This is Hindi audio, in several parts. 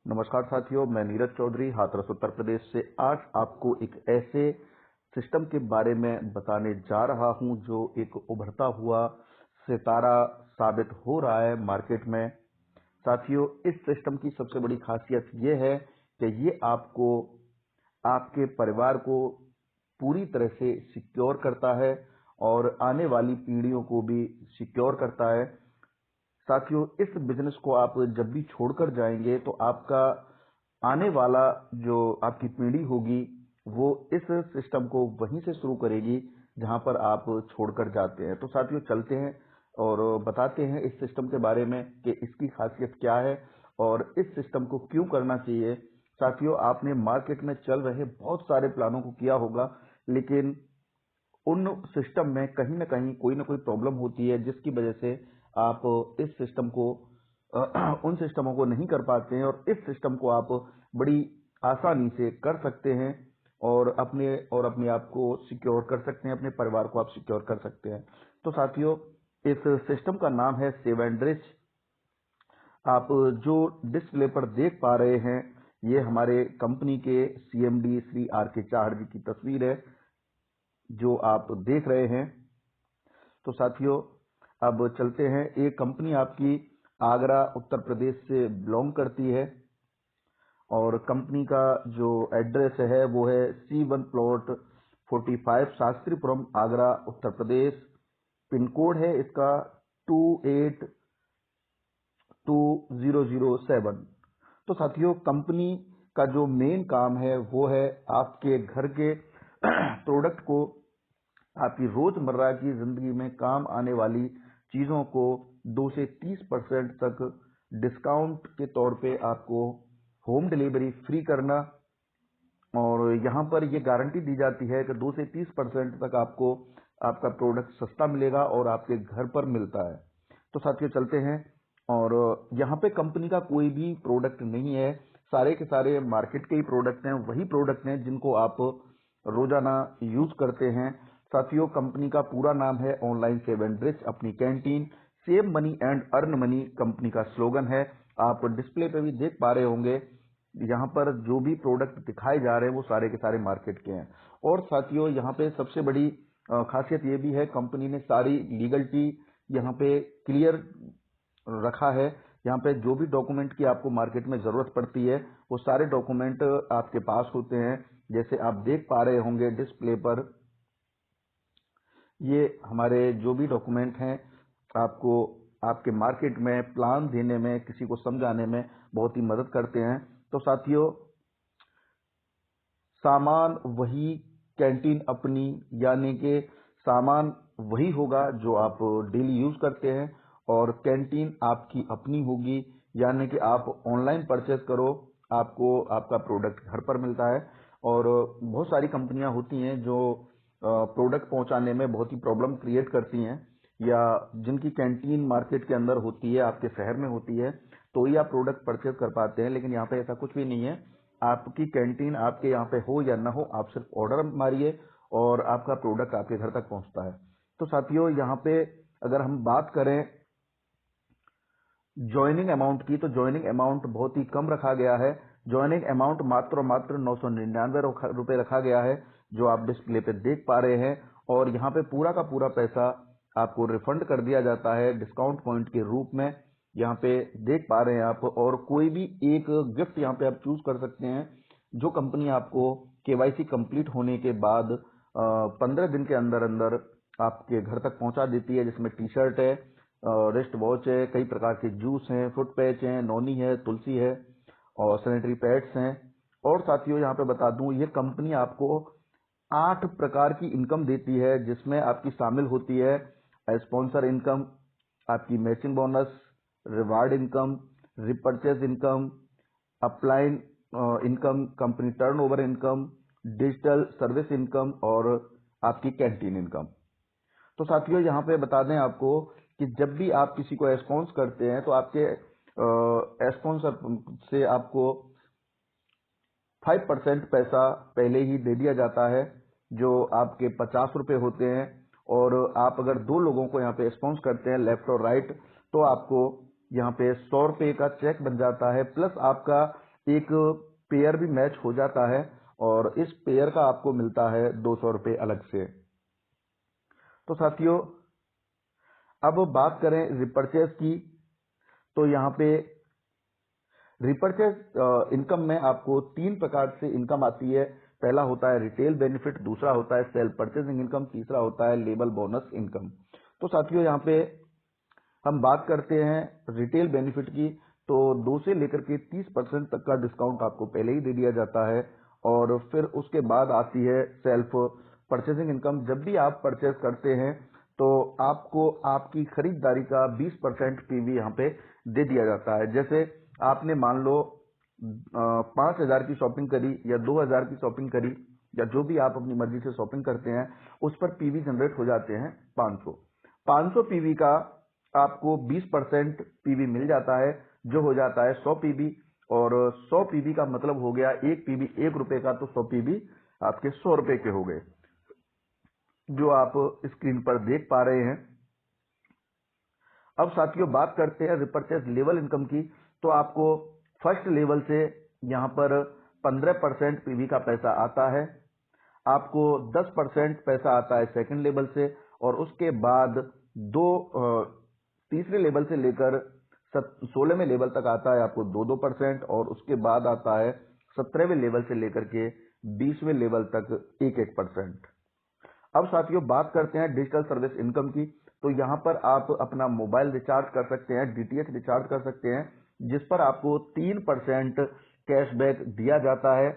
नमस्कार साथियों, मैं नीरज चौधरी हाथरस उत्तर प्रदेश से आज आपको एक ऐसे सिस्टम के बारे में बताने जा रहा हूं जो एक उभरता हुआ सितारा साबित हो रहा है मार्केट में। साथियों, इस सिस्टम की सबसे बड़ी खासियत यह है कि ये आपको आपके परिवार को पूरी तरह से सिक्योर करता है और आने वाली पीढ़ियों को भी सिक्योर करता है। साथियों, इस बिजनेस को आप जब भी छोड़कर जाएंगे तो आपका आने वाला जो आपकी पीढ़ी होगी वो इस सिस्टम को वहीं से शुरू करेगी जहां पर आप छोड़कर जाते हैं। तो साथियों, चलते हैं और बताते हैं इस सिस्टम के बारे में कि इसकी खासियत क्या है और इस सिस्टम को क्यों करना चाहिए। साथियों, आपने मार्केट में चल रहे बहुत सारे प्लानों को किया होगा, लेकिन उन सिस्टम में कहीं ना कोई प्रॉब्लम होती है जिसकी वजह से आप इस सिस्टम को उन सिस्टमों को नहीं कर पाते हैं और इस सिस्टम को आप बड़ी आसानी से कर सकते हैं और अपने आप को सिक्योर कर सकते हैं, अपने परिवार को आप सिक्योर कर सकते हैं। तो साथियों, इस सिस्टम का नाम है सेवेंड्रिच। आप जो डिस्प्ले पर देख पा रहे हैं ये हमारे कंपनी के सीएमडी श्री आर के चाहड़ जी की तस्वीर है जो आप देख रहे हैं। तो साथियों, अब चलते हैं। ये कंपनी आपकी आगरा उत्तर प्रदेश से बिलोंग करती है और कंपनी का जो एड्रेस है वो है C1 plot 45 Shastripuram Agra Uttar Pradesh. Pin code है इसका 282007। तो साथियों, कंपनी का जो मेन काम है वो है आपके घर के प्रोडक्ट को, आपकी रोजमर्रा की जिंदगी में काम आने वाली चीजों को 2 से 30% तक डिस्काउंट के तौर पे आपको होम डिलीवरी फ्री करना। और यहाँ पर ये गारंटी दी जाती है कि 2 से 30% तक आपको आपका प्रोडक्ट सस्ता मिलेगा और आपके घर पर मिलता है। तो साथियों, चलते हैं। और यहाँ पे कंपनी का कोई भी प्रोडक्ट नहीं है, सारे के सारे मार्केट के ही प्रोडक्ट हैं, वही प्रोडक्ट हैं जिनको आप रोजाना यूज करते हैं। साथियों, कंपनी का पूरा नाम है ऑनलाइन सेवेंड्रिच अपनी canteen. Save money and earn money company का स्लोगन है। आप डिस्प्ले पे भी देख पा रहे होंगे, यहाँ पर जो भी प्रोडक्ट दिखाए जा रहे हैं वो सारे के सारे मार्केट के हैं। और साथियों, यहाँ पे सबसे बड़ी खासियत ये भी है, कंपनी ने सारी लीगलिटी यहाँ पे क्लियर रखा है। यहाँ पे जो भी डॉक्यूमेंट की आपको मार्केट में जरूरत पड़ती है वो सारे डॉक्यूमेंट आपके पास होते हैं। जैसे आप देख पा रहे होंगे डिस्प्ले पर, ये हमारे जो भी डॉक्यूमेंट हैं आपको आपके मार्केट में प्लान देने में, किसी को समझाने में बहुत ही मदद करते हैं। तो साथियों, सामान वही, कैंटीन अपनी, यानी कि सामान वही होगा जो आप डेली यूज करते हैं और कैंटीन आपकी अपनी होगी, यानी कि आप ऑनलाइन परचेज करो आपको आपका प्रोडक्ट घर पर मिलता है। और बहुत सारी कंपनियां होती हैं जो प्रोडक्ट पहुंचाने में बहुत ही प्रॉब्लम क्रिएट करती हैं, या जिनकी कैंटीन मार्केट के अंदर होती है, आपके शहर में होती है, तो ही आप प्रोडक्ट परचेज कर पाते हैं। लेकिन यहाँ पे ऐसा कुछ भी नहीं है। आपकी कैंटीन आपके यहाँ पे हो या ना हो, आप सिर्फ ऑर्डर मारिए और आपका प्रोडक्ट आपके घर तक पहुंचता है। तो साथियों, यहाँ पे अगर हम बात करें ज्वाइनिंग अमाउंट की, तो ज्वाइनिंग अमाउंट बहुत ही कम रखा गया है। ज्वाइनिंग अमाउंट मात्र और मात्र 999 रुपए रखा गया है, जो आप डिस्प्ले पे देख पा रहे हैं। और यहाँ पे पूरा का पूरा पैसा आपको रिफंड कर दिया जाता है डिस्काउंट पॉइंट के रूप में। यहाँ पे देख पा रहे हैं आप। और कोई भी एक गिफ्ट यहाँ पे आप चूज कर सकते हैं, जो कंपनी आपको केवाईसी कंप्लीट होने के बाद 15 दिन के अंदर अंदर आपके घर तक पहुंचा देती है, जिसमें टी शर्ट है, रिस्ट वॉच है, कई प्रकार के जूस हैं, फुट पैच हैं, नौनी है, तुलसी है और सैनिटरी पैड्स हैं। और साथियों, यहाँ पे बता दूं, ये कंपनी आपको 8 प्रकार की इनकम देती है, जिसमें आपकी शामिल होती है स्पॉन्सर इनकम, आपकी matching bonus, reward income, repurchase income, upline income, company turnover income, digital service income और आपकी कैंटीन इनकम। तो साथियों, यहाँ पे बता दें आपको कि जब भी आप किसी को एस्पॉन्स करते हैं तो आपके एस्पॉन्सर से आपको 5% पैसा पहले ही दे दिया जाता है, जो आपके 50 रुपए होते हैं। और आप अगर 2 लोगों को यहाँ पे स्पॉन्स करते हैं, लेफ्ट और राइट, तो आपको यहाँ पे 100 रुपए का चेक बन जाता है, प्लस आपका एक पेयर भी मैच हो जाता है और इस पेयर का आपको मिलता है 200 रुपये अलग से। तो साथियों, अब बात करें रिपर्चेज की, तो यहाँ पे रिपर्चेज इनकम में आपको 3 प्रकार से इनकम आती है। पहला होता है रिटेल बेनिफिट, दूसरा होता है सेल्फ परचेजिंग इनकम, तीसरा होता है लेबल बोनस इनकम। तो साथियों, यहाँ पे हम बात करते हैं रिटेल बेनिफिट की, तो 2 से लेकर के 30% तक का डिस्काउंट आपको पहले ही दे दिया जाता है। और फिर उसके बाद आती है सेल्फ परचेजिंग इनकम। जब भी आप परचेज करते हैं तो आपको आपकी खरीदारी का 20% पीवी यहाँ पे दे दिया जाता है। जैसे आपने मान लो 5,000 की शॉपिंग करी या 2,000 की शॉपिंग करी, या जो भी आप अपनी मर्जी से शॉपिंग करते हैं, उस पर पीवी जनरेट हो जाते हैं 500 पीवी का आपको 20% पीवी मिल जाता है, जो हो जाता है 100 पीवी। और 100 पीवी का मतलब हो गया एक पीवी ₹1 का, तो 100 पीवी आपके 100 रुपए के हो गए, जो आप स्क्रीन पर देख पा रहे हैं। अब साथियों, बात करते हैं रिपर्चेज लेवल इनकम की, तो आपको फर्स्ट लेवल से यहाँ पर 15% पीवी का पैसा आता है, आपको 10% पैसा आता है सेकंड लेवल से, और उसके बाद तीसरे लेवल से लेकर 16वें लेवल तक आता है आपको 2-2%, और उसके बाद आता है 17वें लेवल से लेकर के 20वें लेवल तक 1-1%। अब साथियों, बात करते हैं डिजिटल सर्विस इनकम की, तो यहाँ पर आप अपना मोबाइल रिचार्ज कर सकते हैं, डीटीएच रिचार्ज कर सकते हैं, जिस पर आपको 3% कैशबैक दिया जाता है,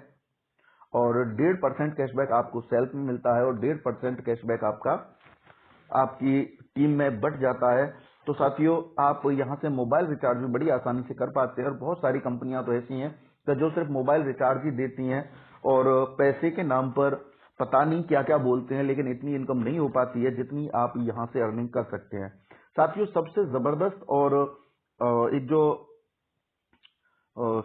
और 1.5% कैशबैक आपको सेल्फ में मिलता है, और 1.5% कैशबैक आपका आपकी टीम में बट जाता है। तो साथियों, आप यहां से मोबाइल रिचार्ज भी बड़ी आसानी से कर पाते हैं, और बहुत सारी कंपनियां तो ऐसी हैं कि जो सिर्फ मोबाइल रिचार्ज ही देती हैं, और पैसे के नाम पर पता नहीं क्या क्या बोलते हैं, लेकिन इतनी इनकम नहीं हो पाती है जितनी आप यहां से अर्निंग कर सकते हैं। साथियों, सबसे जबरदस्त और एक जो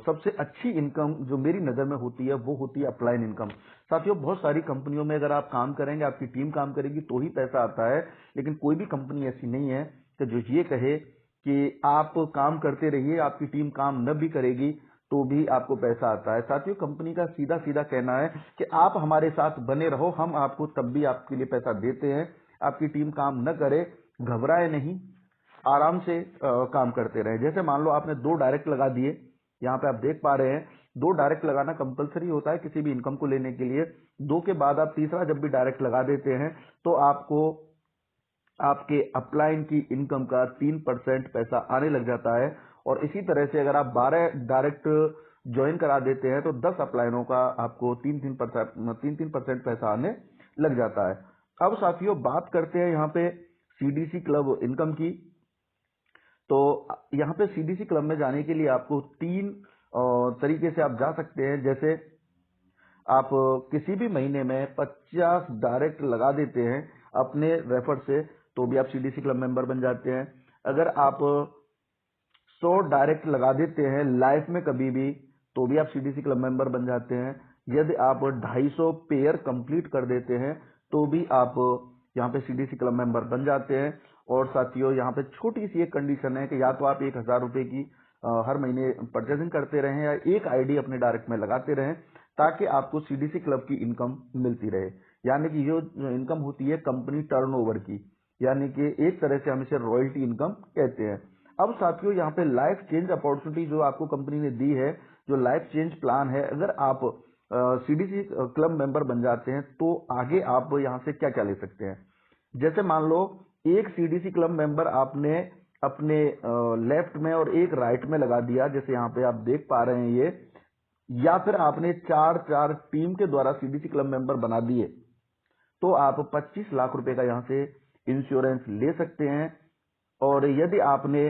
सबसे अच्छी इनकम जो मेरी नजर में होती है, वो होती है अपलाइन इनकम। साथियों, बहुत सारी कंपनियों में अगर आप काम करेंगे, आपकी टीम काम करेगी, तो ही पैसा आता है, लेकिन कोई भी कंपनी ऐसी नहीं है कि जो ये कहे कि आप काम करते रहिए, आपकी टीम काम न भी करेगी तो भी आपको पैसा आता है। साथियों, कंपनी का सीधा सीधा कहना है कि आप हमारे साथ बने रहो, हम आपको तब भी आपके लिए पैसा देते हैं। आपकी टीम काम न करे, घबराए नहीं, आराम से काम करते रहे। जैसे मान लो आपने 2 डायरेक्ट लगा दिए, यहाँ पे आप देख पा रहे हैं 2 डायरेक्ट लगाना कंपलसरी होता है किसी भी इनकम को लेने के लिए। 2 के बाद आप तीसरा जब भी डायरेक्ट लगा देते हैं, तो आपको आपके अपलाइन की इनकम का 3% पैसा आने लग जाता है। और इसी तरह से अगर आप 12 डायरेक्ट ज्वाइन करा देते हैं, तो 10 अपलाइनों का आपको 3-3% पैसा आने लग जाता है। अब साथियों, बात करते हैं यहाँ पे सीडीसी क्लब इनकम की, तो यहाँ पे सीडीसी क्लब में जाने के लिए आपको 3 तरीके से आप जा सकते हैं। जैसे आप किसी भी महीने में 50 डायरेक्ट लगा देते हैं अपने रेफर से, तो भी आप सीडीसी क्लब मेंबर बन जाते हैं। अगर आप 100 डायरेक्ट लगा देते हैं लाइफ में कभी भी, तो भी आप सीडीसी क्लब मेंबर बन जाते हैं। यदि आप 250 पेयर कंप्लीट कर देते हैं, तो भी आप यहाँ पे सीडीसी क्लब मेंबर बन जाते हैं। और साथियों, यहाँ पे छोटी सी एक कंडीशन है कि या तो आप 1,000 रुपए की हर महीने परचेजिंग करते रहें, या एक आईडी अपने डायरेक्ट में लगाते रहें, ताकि आपको सीडीसी क्लब की इनकम मिलती रहे। यानी कि जो इनकम होती है कंपनी टर्नओवर की, यानी कि एक तरह से हम इसे रॉयल्टी इनकम कहते हैं। अब साथियों, यहाँ पे लाइफ चेंज अपॉर्चुनिटी जो आपको कंपनी ने दी है, जो लाइफ चेंज प्लान है, अगर आप सीडीसी क्लब मेंबर बन जाते हैं, तो आगे आप यहाँ से क्या क्या ले सकते हैं। जैसे मान लो एक सीडीसी क्लब मेंबर आपने अपने लेफ्ट में और एक राइट में लगा दिया, जैसे यहाँ पे आप देख पा रहे हैं ये, या फिर आपने 4-4 टीम के द्वारा सीडीसी क्लब मेंबर बना दिए, तो आप 25 लाख रुपए का यहाँ से इंश्योरेंस ले सकते हैं। और यदि आपने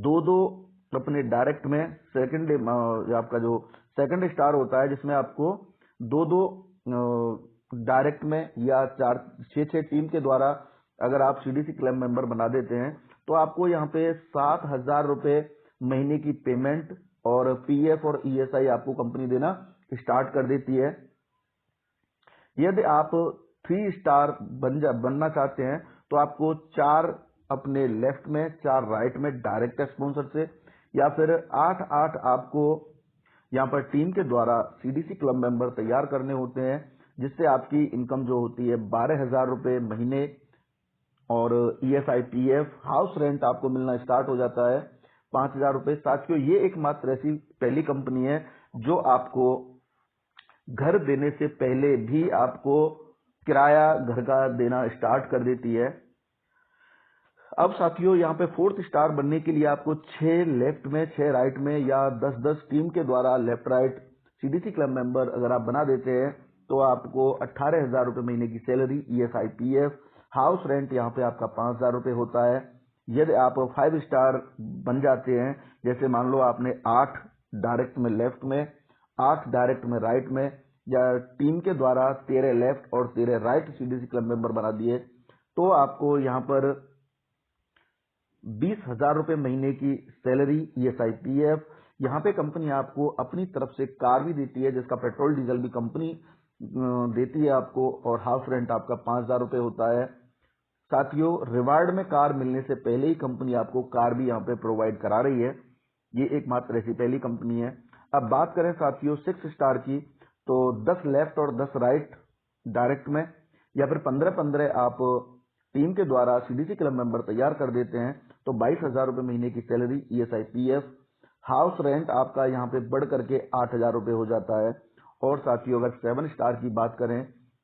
2-2 अपने डायरेक्ट में सेकंड आपका जो सेकंड स्टार होता है, जिसमें आपको 2-2 डायरेक्ट में या 4-6 टीम के द्वारा अगर आप सीडीसी क्लब मेंबर बना देते हैं, तो आपको यहाँ पे 7,000 रुपए महीने की पेमेंट और पीएफ और ईएसआई आपको कंपनी देना स्टार्ट कर देती है। यदि आप 3 स्टार बनना चाहते हैं, तो आपको 4 अपने लेफ्ट में, 4 राइट में डायरेक्ट स्पॉन्सर से या फिर 8-8 आपको यहाँ पर टीम के द्वारा सीडीसी क्लब मेंबर तैयार करने होते हैं, जिससे आपकी इनकम जो होती है 12,000 रुपये महीने, और ESIPF हाउस रेंट आपको मिलना स्टार्ट हो जाता है 5,000 रुपये। साथियों, ये एकमात्र ऐसी पहली कंपनी है जो आपको घर देने से पहले भी आपको किराया घर का देना स्टार्ट कर देती है। अब साथियों, यहाँ पे 4th स्टार बनने के लिए आपको 6 लेफ्ट में 6 राइट में या 10-10 टीम के द्वारा left right CDC club member अगर आप बना देते हैं तो आपको 18,000 रुपये महीने की सैलरी, ESIPF हाउस रेंट यहाँ पे आपका 5,000 रुपये होता है। यदि आप 5 स्टार बन जाते हैं, जैसे मान लो आपने 8 डायरेक्ट में लेफ्ट में, 8 डायरेक्ट में राइट में, या टीम के द्वारा 13 लेफ्ट और 13 राइट सीडीसी क्लब मेंबर बना दिए, तो आपको यहाँ पर 20,000 रुपये महीने की सैलरी, ESIPF। यहाँ पे कंपनी आपको अपनी तरफ से कार भी देती है, जिसका पेट्रोल डीजल भी कंपनी देती है आपको, और हाउस रेंट आपका 5,000 रुपये होता है। साथियों, रिवार्ड में कार मिलने से पहले ही कंपनी आपको कार भी यहाँ पे प्रोवाइड करा रही है। ये एकमात्र ऐसी पहली कंपनी है। अब बात करें साथियों 6 स्टार की, तो 10 लेफ्ट और 10 राइट डायरेक्ट में, या फिर 15-15 आप टीम के द्वारा सीडीसी क्लब मेंबर तैयार कर देते हैं, तो 22,000 रुपये महीने की सैलरी, ESIPF हाउस रेंट आपका यहाँ पे बढ़ करके 8,000 रुपये हो जाता है। और साथियों, अगर 7 स्टार की बात करें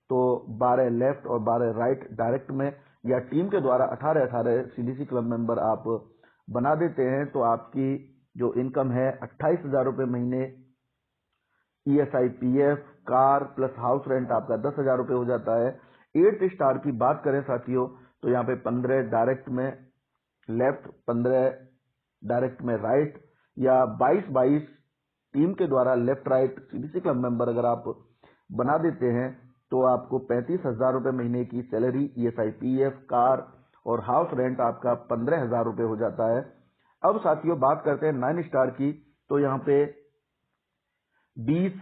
तो 12 लेफ्ट और 12 राइट डायरेक्ट में, या टीम के द्वारा 18-18 सीडीसी क्लब मेंबर आप बना देते हैं, तो आपकी जो इनकम है 28,000 रुपये महीने, ESIPF car plus house rent आपका 10,000 रुपये हो जाता है। 8 स्टार की बात करें साथियों, तो यहाँ पे 15 डायरेक्ट में लेफ्ट, 15 डायरेक्ट में राइट, या 22-22 टीम के द्वारा left right CDC club member अगर आप बना देते हैं, तो आपको 35,000 रुपये महीने की सैलरी, ESIPF कार और हाउस रेंट आपका 15,000 रुपये हो जाता है। अब साथियों बात करते हैं 9 स्टार की, तो यहाँ पे 20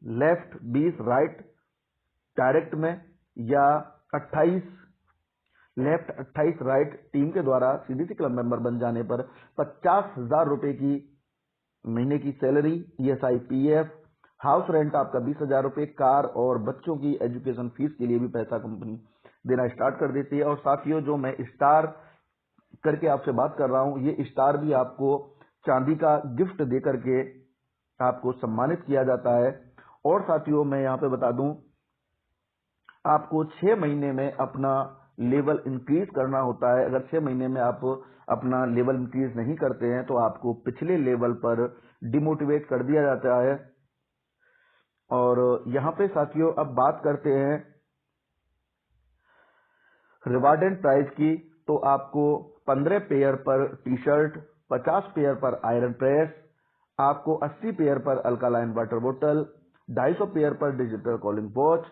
लेफ्ट 20 राइट डायरेक्ट में, या 28 लेफ्ट 28 राइट टीम के द्वारा सीडीसी क्लब मेंबर बन जाने पर 50,000 रुपये की महीने की सैलरी, ESIPF हाउस रेंट आपका 20,000 रुपये, कार और बच्चों की एजुकेशन फीस के लिए भी पैसा कंपनी देना स्टार्ट कर देती है। और साथियों, जो मैं स्टार करके आपसे बात कर रहा हूं, ये स्टार भी आपको चांदी का गिफ्ट दे करके आपको सम्मानित किया जाता है। और साथियों, मैं यहाँ पे बता दूं, आपको 6 महीने में अपना लेवल इंक्रीज करना होता है। अगर 6 महीने में आप अपना लेवल इंक्रीज नहीं करते हैं, तो आपको पिछले लेवल पर डिमोटिवेट कर दिया जाता है। और यहाँ पे साथियों अब बात करते हैं रिवार्ड एंड प्राइज की, तो आपको 15 पेयर पर टी शर्ट, 50 पेयर पर आयरन प्रेस, आपको 80 पेयर पर अल्कालाइन वाटर बोतल, 250 पेयर पर डिजिटल कॉलिंग वॉच,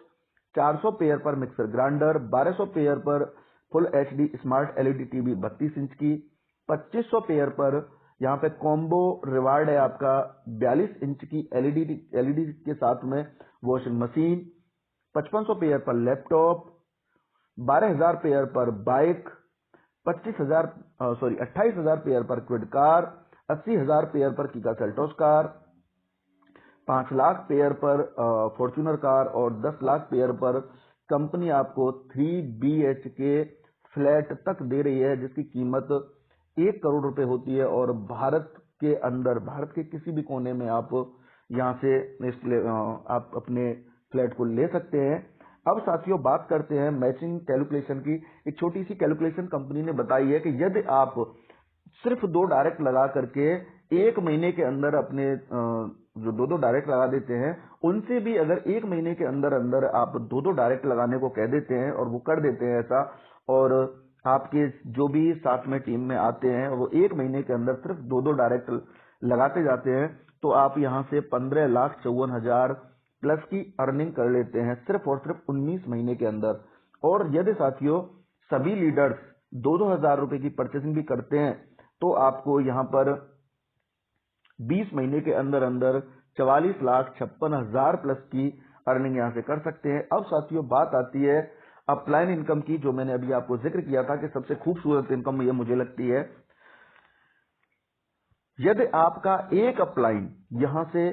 400 पेयर पर मिक्सर ग्राइंडर, 1200 पेयर पर full HD smart LED TV 32 inch की, 2500 पेयर पर यहाँ पे कॉम्बो रिवार्ड है आपका 42 इंच की LED के साथ में वॉशिंग मशीन, 5500 पेयर पर लैपटॉप, 12,000 पेयर पर बाइक, 28,000 पेयर पर क्विड कार, 80,000 पेयर पर कीका सेल्टोस कार, 5 लाख पेयर पर फॉर्च्यूनर कार, और 10 लाख पेयर पर कंपनी आपको 3 BHK फ्लैट तक दे रही है, जिसकी कीमत 1 करोड़ रुपए होती है। और भारत के अंदर, भारत के किसी भी कोने में आप यहाँ से आप अपने फ्लैट को ले सकते हैं। अब साथियों बात करते हैं मैचिंग कैलकुलेशन की। एक छोटी सी कैलकुलेशन कंपनी ने बताई है कि यदि आप सिर्फ 2 डायरेक्ट लगा करके 1 महीने के अंदर अपने जो 2 डायरेक्ट लगा देते हैं, उनसे भी अगर 1 महीने के अंदर अंदर आप 2 डायरेक्ट लगाने को कह देते हैं और वो कर देते हैं ऐसा, और आपके जो भी साथ में टीम में आते हैं वो 1 महीने के अंदर सिर्फ 2 डायरेक्ट लगाते जाते हैं, तो आप यहाँ से 15,54,000 प्लस की अर्निंग कर लेते हैं सिर्फ और सिर्फ 19 महीने के अंदर। और यदि साथियों सभी लीडर्स 2-2 हजार रुपए की परचेसिंग भी करते हैं, तो आपको यहाँ पर 20 महीने के अंदर अंदर 44,56,000 प्लस की अर्निंग यहाँ से कर सकते हैं। अब साथियों बात आती है अपलाइन इनकम की, जो मैंने अभी आपको जिक्र किया था कि सबसे खूबसूरत इनकम ये मुझे लगती है। यदि आपका एक अपलाइन यहां से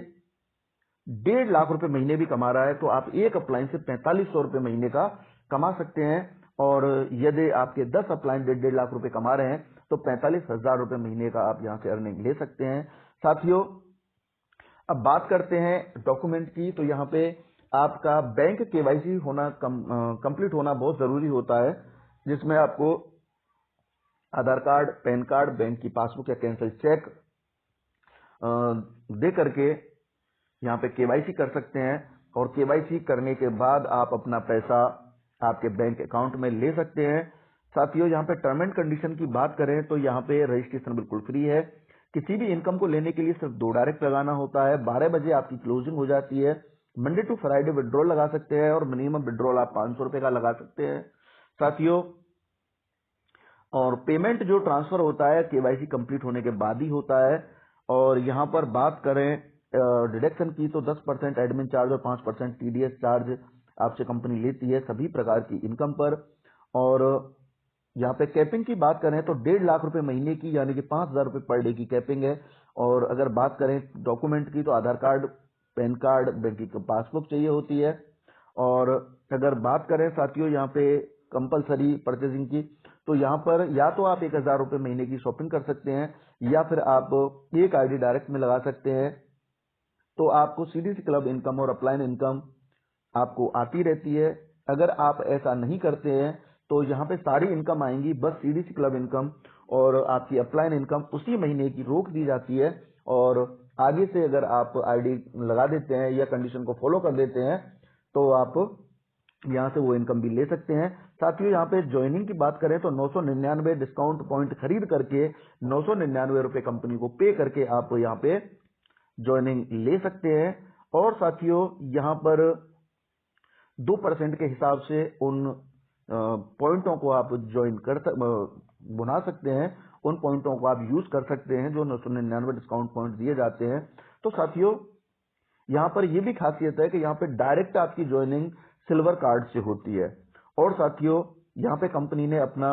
1.5 लाख रुपए महीने भी कमा रहा है तो आप एक अपलाइन से 4500 रुपए महीने का कमा सकते हैं। और यदि आपके 10 अपलाइन 1.5 लाख रुपए कमा रहे हैं तो 45,000 रुपए महीने का आप यहां से अर्निंग ले सकते हैं। साथियों, अब बात करते हैं डॉक्यूमेंट की। तो यहाँ पे आपका बैंक केवाईसी होना कंप्लीट होना बहुत जरूरी होता है, जिसमें आपको आधार कार्ड, पैन कार्ड, बैंक की पासबुक या कैंसिल चेक दे करके यहाँ पे केवाईसी कर सकते हैं। और केवाईसी करने के बाद आप अपना पैसा आपके बैंक अकाउंट में ले सकते हैं। साथियों, यहाँ पे टर्म एंड कंडीशन की बात करें तो यहाँ पे रजिस्ट्रेशन बिल्कुल फ्री है। किसी भी इनकम को लेने के लिए सिर्फ 2 डायरेक्ट लगाना होता है। 12 बजे आपकी क्लोजिंग हो जाती है। मंडे टू फ्राइडे विड्रॉल लगा सकते हैं और मिनिमम विड्रॉल आप 500 रुपए का लगा सकते हैं। साथियों, और पेमेंट जो ट्रांसफर होता है केवाईसी कंप्लीट होने के बाद ही होता है। और यहां पर बात करें डिडक्शन की तो 10% एडमिन चार्ज और 5% टीडीएस चार्ज आपसे कंपनी लेती है सभी प्रकार की इनकम पर। और यहाँ पे कैपिंग की बात करें तो 1.5 लाख रुपए महीने की यानी कि 5,000 रुपए पर डे की कैपिंग है। और अगर बात करें डॉक्यूमेंट की तो आधार कार्ड, पैन कार्ड, बैंक की पासबुक चाहिए होती है। और अगर बात करें साथियों यहाँ पे कंपलसरी परचेजिंग की तो यहाँ पर या तो आप 1,000 रुपए महीने की शॉपिंग कर सकते हैं या फिर आप एक आईडी डायरेक्ट में लगा सकते हैं। तो आपको सीडीसी क्लब इनकम और अपलाइन इनकम आपको आती रहती है। अगर आप ऐसा नहीं करते हैं तो यहाँ पे सारी इनकम आएंगी, बस सीडीसी क्लब इनकम और आपकी अपलाइन इनकम उसी महीने की रोक दी जाती है। और आगे से अगर आप आईडी लगा देते हैं या कंडीशन को फॉलो कर देते हैं तो आप यहाँ से वो इनकम भी ले सकते हैं। साथियों, यहाँ पे ज्वाइनिंग की बात करें तो 999 डिस्काउंट पॉइंट खरीद करके 999 रुपए कंपनी को पे करके आप यहाँ पे ज्वाइनिंग ले सकते हैं। और साथियों, यहाँ पर 2% के हिसाब से उन पॉइंटों को आप ज्वाइन बना सकते हैं। उन पॉइंटों को आप यूज कर सकते हैं जो 999 डिस्काउंट पॉइंट दिए जाते हैं। तो साथियों, यहाँ पर यह भी खासियत है कि यहाँ पे डायरेक्ट आपकी ज्वाइनिंग सिल्वर कार्ड से होती है। और साथियों, यहाँ पे कंपनी ने अपना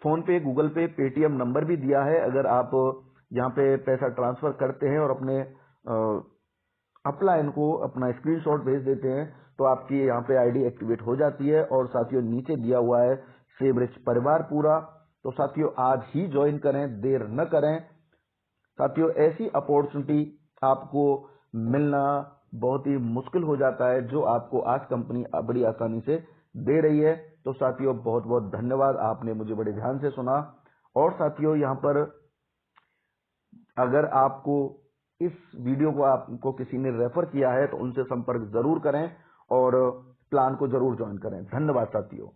फोन पे, गूगल पे, पेटीएम नंबर भी दिया है। अगर आप यहाँ पे पैसा ट्रांसफर करते हैं और अपने अपलाइन को अपना स्क्रीनशॉट भेज देते हैं तो आपकी यहाँ पे आईडी एक्टिवेट हो जाती है। और साथियों, नीचे दिया हुआ है सेव रिच परिवार पूरा। तो साथियों, आज ही ज्वाइन करें, देर न करें। साथियों, ऐसी अपॉर्चुनिटी आपको मिलना बहुत ही मुश्किल हो जाता है जो आपको आज कंपनी बड़ी आसानी से दे रही है। तो साथियों, बहुत बहुत धन्यवाद, आपने मुझे बड़े ध्यान से सुना। और साथियों, यहाँ पर अगर आपको इस वीडियो को आपको किसी ने रेफर किया है तो उनसे संपर्क जरूर करें और प्लान को जरूर ज्वाइन करें। धन्यवाद साथियों।